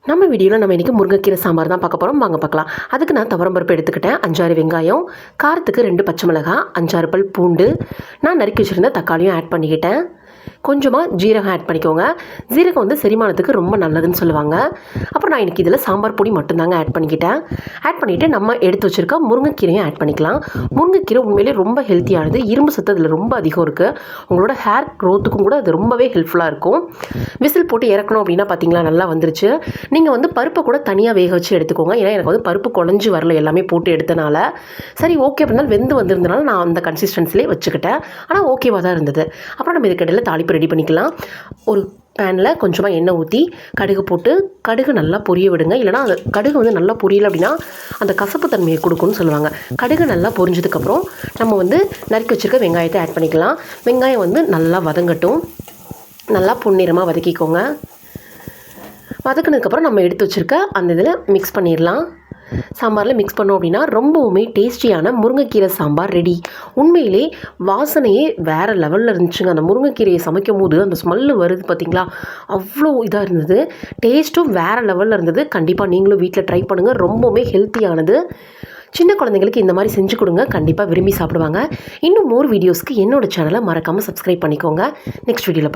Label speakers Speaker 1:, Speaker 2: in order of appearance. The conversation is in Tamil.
Speaker 1: நம்ம வீடியோவில் நம்ம இன்றைக்கி முருங்கைக்கீரை சாம்பார் தான் பார்க்க போகிறோம். வாங்க பார்க்கலாம். அதுக்கு நான் துவரம்பருப்பு எடுத்துக்கிட்டேன், 5-6 வெங்காயம், காரத்துக்கு 2 பச்சை மிளகாய், 5-6 பல் பூண்டு, நான் நறுக்கி வச்சுருந்த தக்காளியும் ஆட் பண்ணிக்கிட்டேன். கொஞ்சமாக ஜீரகம் ஆட் பண்ணிக்கோங்க. ஜீரகம் வந்து செரிமானத்துக்கு ரொம்ப நல்லதுன்னு சொல்லுவாங்க. அப்புறம் நான் இன்றைக்கி இதில் சாம்பார் பொடி மட்டும்தாங்க ஆட் பண்ணிக்கிட்டேன். ஆட் பண்ணிவிட்டு நம்ம எடுத்து வச்சுருக்க முருங்கைக்கீரையும் ஆட் பண்ணிக்கலாம். முருங்கைக்கீரை உண்மையிலே ரொம்ப ஹெல்த்தியானது. இரும்பு சத்து அதில் ரொம்ப அதிகம் இருக்குது. உங்களோட ஹேர் க்ரோத்துக்கும் கூட அது ரொம்பவே ஹெல்ப்ஃபுல்லாக இருக்கும். விசில் போட்டு இறக்கணும் அப்படின்னா பார்த்தீங்களா, நல்லா வந்துருச்சு. நீங்கள் வந்து பருப்பை கூட தனியாக வேக வச்சு எடுத்துக்கோங்க. ஏன்னா எனக்கு வந்து பருப்பு குழஞ்சி வரல, எல்லாமே போட்டு எடுத்தனால. சரி ஓகே அப்படின்னா வெந்து வந்திருந்தனால நான் அந்த கன்சிஸ்டன்சிலே வச்சுக்கிட்டேன். ஆனால் ஓகேவாக தான் இருந்தது. அப்புறம் நம்ம இதுக்கடையில் தாளிப்பு ரெடி பண்ணிக்கலாம். ஒரு பேனில் கொஞ்சமாக எண்ணெய் ஊற்றி கடுகு போட்டு கடுகு நல்லா பொரிய விடுங்க. இல்லைனா அந்த கடுகு வந்து நல்லா பொரியலை அப்படின்னா அந்த கசப்பு தன்மையை கொடுக்குன்னு சொல்லுவாங்க. கடுகு நல்லா பொரிஞ்சதுக்கப்புறம் நம்ம வந்து நறுக்கி வச்சுருக்க வெங்காயத்தை ஆட் பண்ணிக்கலாம். வெங்காயம் வந்து நல்லா வதங்கட்டும். நல்லா பொன்னிறமாக வதக்கிக்கோங்க. வதக்கினதுக்கப்புறம் நம்ம எடுத்து வச்சுருக்க அந்த இதில் மிக்ஸ் பண்ணிடலாம். சாம்பாரில் மிக்ஸ் பண்ணோம் அப்படின்னா ரொம்பவுமே டேஸ்டியான முருங்கைக்கீரை சாம்பார் ரெடி. உண்மையிலே வாசனையே வேறு லெவலில் இருந்துச்சுங்க. அந்த முருங்கைக்கீரையை சமைக்கும் போது அந்த ஸ்மெல்லு வருது பார்த்திங்களா, அவ்வளோ இதாக இருந்தது. டேஸ்ட்டும் வேறு லெவலில் இருந்தது. கண்டிப்பாக நீங்களும் வீட்டில் ட்ரை பண்ணுங்கள். ரொம்பவுமே ஹெல்த்தியானது. சின்ன குழந்தைங்களுக்கு இந்த மாதிரி செஞ்சு கொடுங்க, கண்டிப்பாக விரும்பி சாப்பிடுவாங்க. இன்னும் மோர் வீடியோஸ்க்கு என்னோடய சேனலை மறக்காமல் சப்ஸ்கிரைப் பண்ணிக்கோங்க. நெக்ஸ்ட் வீடியோவில்